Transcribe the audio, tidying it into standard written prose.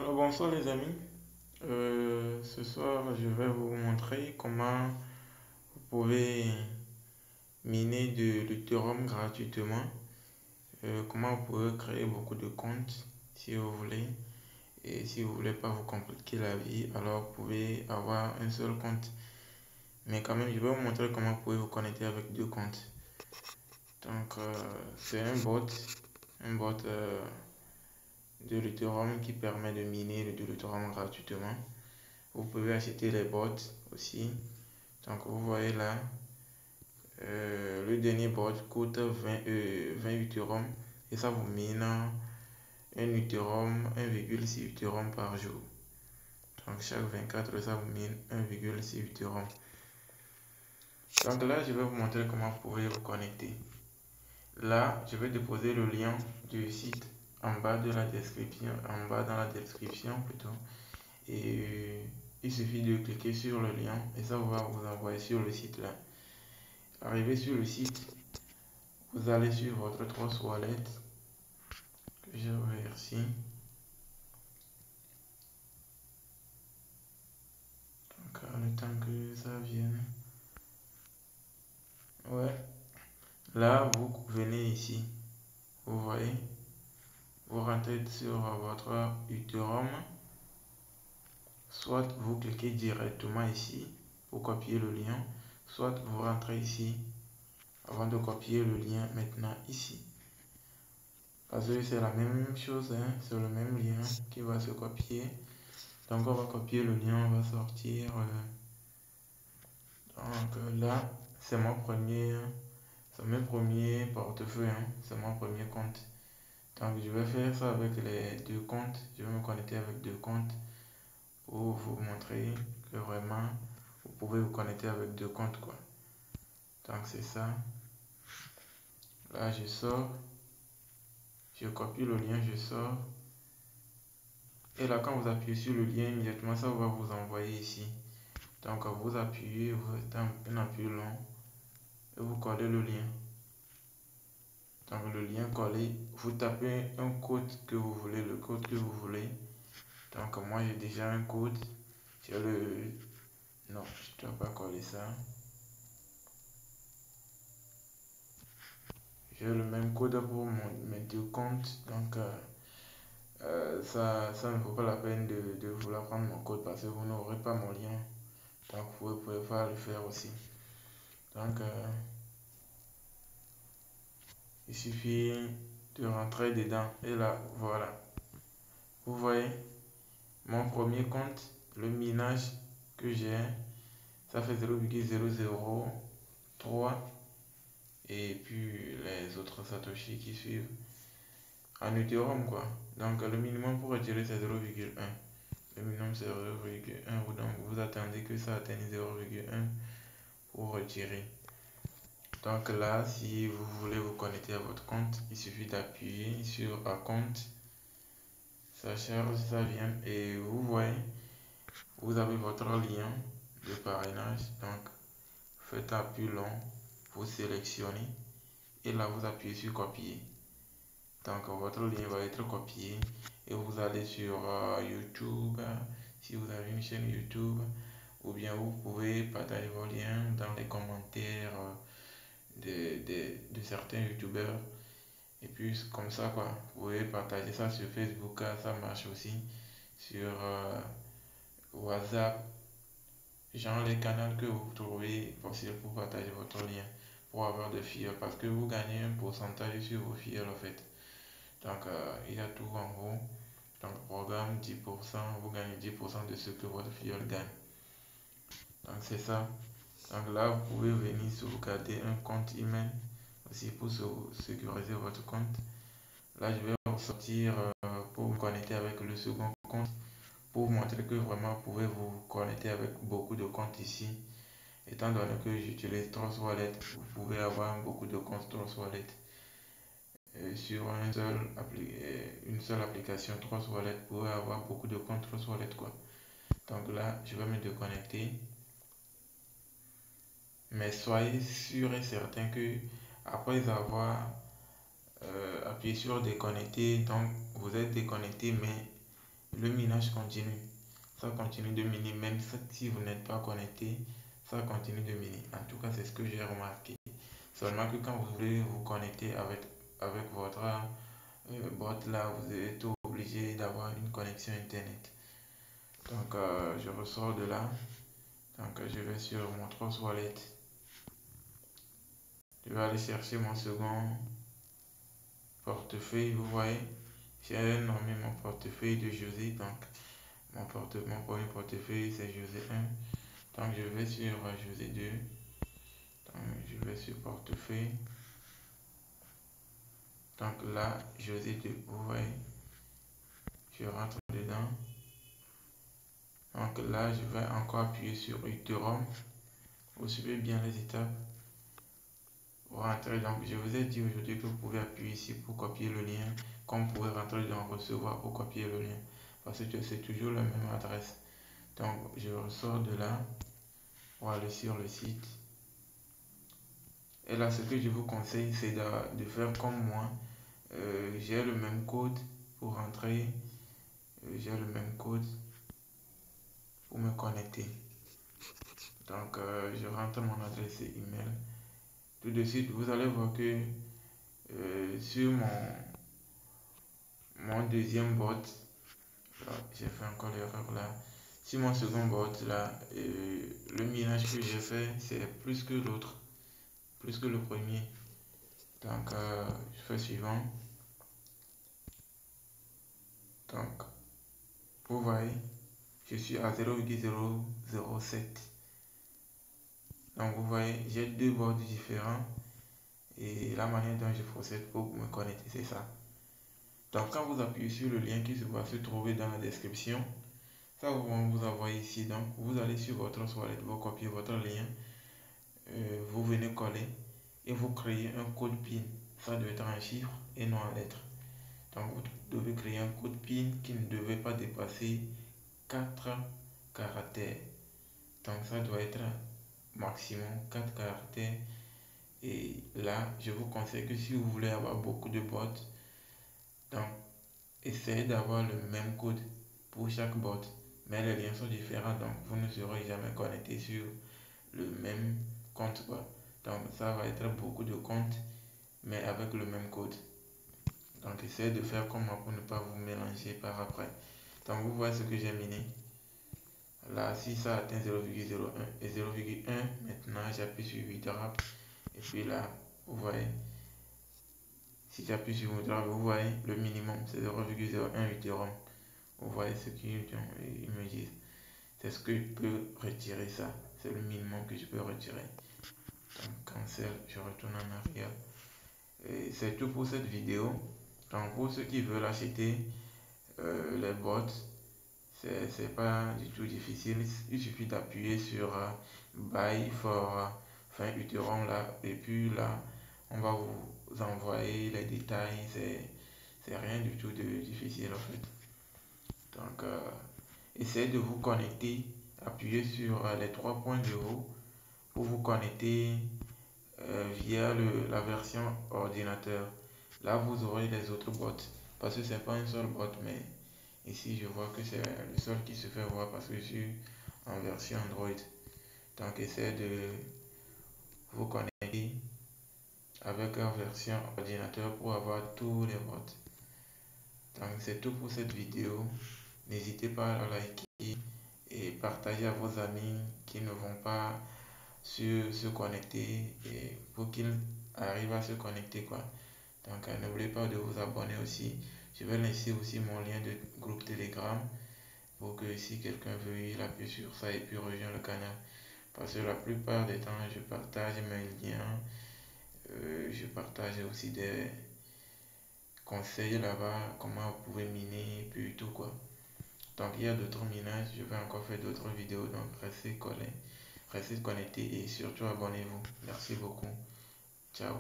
Alors bonsoir les amis. Ce soir je vais vous montrer comment vous pouvez miner de l'Ethereum gratuitement. Comment vous pouvez créer beaucoup de comptes si vous voulez. Et si vous voulez pas vous compliquer la vie, alors vous pouvez avoir un seul compte. Mais quand même je vais vous montrer comment vous pouvez vous connecter avec deux comptes. Donc c'est un bot de l'Ethereum qui permet de miner de l'Ethereum gratuitement. Vous pouvez acheter les bots aussi. Donc vous voyez là, le dernier bot coûte 28 Ethereum et ça vous mine 1,6 Ethereum par jour. Donc chaque 24 ça vous mine 1,6 Ethereum. Donc là je vais vous montrer comment vous pouvez vous connecter. Là je vais déposer le lien du site en bas de la description, en bas dans la description plutôt. Et il suffit de cliquer sur le lien et ça va vous envoyer sur le site là. Arrivé sur le site, vous allez sur votre Trust Wallet que j'ai ouvert ici. Donc le temps que ça vienne. Ouais. Là vous venez ici. Vous voyez. Vous rentrez sur votre Ethereum. Soit vous cliquez directement ici pour copier le lien. Soit vous rentrez ici avant de copier le lien maintenant ici. Parce que c'est la même chose, hein, c'est le même lien qui va se copier. Donc on va copier le lien, on va sortir. Donc là, c'est mon premier portefeuille, hein, c'est mon premier compte. Donc je vais faire ça avec les deux comptes. Je vais me connecter avec deux comptes pour vous montrer que vraiment vous pouvez vous connecter avec deux comptes quoi. Donc c'est ça. Là je sors. Je copie le lien, je sors. Et là, quand vous appuyez sur le lien, immédiatement, ça va vous envoyer ici. Donc, vous appuyez, vous faites un appui long et vous collez le lien. Donc, le lien collé, vous tapez un code que vous voulez, le code que vous voulez. Donc, moi, j'ai déjà un code. J'ai le... Non, je ne dois pas coller ça. J'ai le même code pour mes deux comptes. Donc, ça ne vaut pas la peine de vouloir prendre mon code parce que vous n'aurez pas mon lien. Donc vous pouvez pas le faire aussi. Donc il suffit de rentrer dedans et là voilà. Vous voyez mon premier compte, le minage que j'ai, ça fait 0,003 et puis les autres satoshi qui suivent en Ethereum quoi. Donc le minimum pour retirer c'est 0,1. Le minimum c'est 0,1. Donc vous attendez que ça atteigne 0,1 pour retirer. Donc là, si vous voulez vous connecter à votre compte, il suffit d'appuyer sur compte. Ça charge, ça vient et vous voyez, vous avez votre lien de parrainage. Donc, faites appui long, vous sélectionnez et là vous appuyez sur copier. Donc, votre lien va être copié et vous allez sur YouTube, si vous avez une chaîne YouTube, ou bien vous pouvez partager vos liens dans les commentaires de certains youtubeurs et puis comme ça quoi, vous pouvez partager ça sur Facebook, ça marche aussi sur WhatsApp, genre les canaux que vous trouvez possible pour partager votre lien pour avoir de filles parce que vous gagnez un pourcentage sur vos filles en fait. Donc il y a tout en haut. Donc programme 10%, vous gagnez 10% de ce que votre fille gagne. Donc c'est ça. Donc là vous pouvez venir sauvegarder un compte email aussi pour sécuriser votre compte. Là je vais ressortir pour me connecter avec le second compte pour vous montrer que vraiment vous pouvez vous connecter avec beaucoup de comptes ici. Étant donné que j'utilise Trust Wallet, vous pouvez avoir beaucoup de comptes Trust Wallet sur une seule application Trust Wallet. Vous pouvez avoir beaucoup de comptes Trust Wallet quoi. Donc là je vais me déconnecter. Mais soyez sûr et certain que après avoir appuyé sur déconnecter, donc vous êtes déconnecté, mais le minage continue. Ça continue de miner, même si vous n'êtes pas connecté, ça continue de miner. En tout cas, c'est ce que j'ai remarqué. Seulement que quand vous voulez vous connecter avec votre bot là, vous êtes obligé d'avoir une connexion internet. Donc, je ressors de là. Donc, je vais sur mon Trust Wallet. Je vais aller chercher mon second portefeuille. Vous voyez, j'ai nommé mon portefeuille de José. Donc, mon premier portefeuille, c'est José 1. Donc, je vais sur José 2. Donc, je vais sur portefeuille. Donc là, José 2. Vous voyez, je rentre dedans. Donc là, je vais encore appuyer sur Ethereum. Vous suivez bien les étapes. Vous rentrez. Donc, je vous ai dit aujourd'hui que vous pouvez appuyer ici pour copier le lien. Comme vous pouvez rentrer dans recevoir pour copier le lien. Parce que c'est toujours la même adresse. Donc, je ressors de là pour aller sur le site. Et là, ce que je vous conseille, c'est de faire comme moi. J'ai le même code pour rentrer. J'ai le même code pour me connecter. Donc, je rentre mon adresse email. Tout de suite, vous allez voir que sur mon deuxième bot, j'ai fait encore l'erreur là. Sur mon second bot là, le minage que j'ai fait, c'est plus que l'autre, plus que le premier. Donc, je fais suivant. Donc, vous voyez, je suis à 0,007. Donc, vous voyez, j'ai deux bots différents. Et la manière dont je procède pour me connecter, c'est ça. Donc, quand vous appuyez sur le lien qui va se trouver dans la description, ça va vous envoyer ici. Donc, vous allez sur votre wallet, vous copiez votre lien, vous venez coller et vous créez un code PIN. Ça doit être en chiffres et non en lettres. Donc, vous devez créer un code PIN qui ne devait pas dépasser 4 caractères. Donc, ça doit être maximum 4 caractères. Et là, je vous conseille que si vous voulez avoir beaucoup de bots, donc essayez d'avoir le même code pour chaque bot. Mais les liens sont différents, donc vous ne serez jamais connecté sur le même compte, quoi. Donc ça va être beaucoup de comptes, mais avec le même code. Donc essayez de faire comme moi pour ne pas vous mélanger par après. Donc vous voyez ce que j'ai miné. Là, si ça atteint 0,01 et 0,1, maintenant j'appuie sur 8 drap. Et puis là, vous voyez, si j'appuie sur mon drap, vous voyez, le minimum c'est 0,01 Ethereum. Vous voyez ce qu'ils me disent. C'est ce que je peux retirer ça. C'est le minimum que je peux retirer. Donc cancel, je retourne en arrière. Et c'est tout pour cette vidéo. Donc pour ceux qui veulent acheter les bots, c'est pas du tout difficile. Il suffit d'appuyer sur Buy for Ethereum là. Et puis là, on va vous envoyer les détails. C'est rien du tout de difficile en fait. Donc, essayez de vous connecter, appuyez sur les trois points de haut pour vous connecter via la version ordinateur. Là, vous aurez les autres bots parce que c'est pas un seul bot, mais ici je vois que c'est le seul qui se fait voir parce que je suis en version Android. Donc, essayez de vous connecter avec la version ordinateur pour avoir tous les bots. Donc, c'est tout pour cette vidéo. N'hésitez pas à liker et partager à vos amis qui ne vont pas se connecter et pour qu'ils arrivent à se connecter, quoi. Donc n'oubliez pas de vous abonner aussi. Je vais laisser aussi mon lien de groupe Telegram pour que si quelqu'un veut, il appuie sur ça et puis rejoindre le canal. Parce que la plupart des temps, je partage mes liens, je partage aussi des conseils là-bas, comment vous pouvez miner et puis tout, quoi. Donc il y a d'autres minages, je vais encore faire d'autres vidéos, donc restez collés, restez connectés et surtout abonnez-vous. Merci beaucoup. Ciao.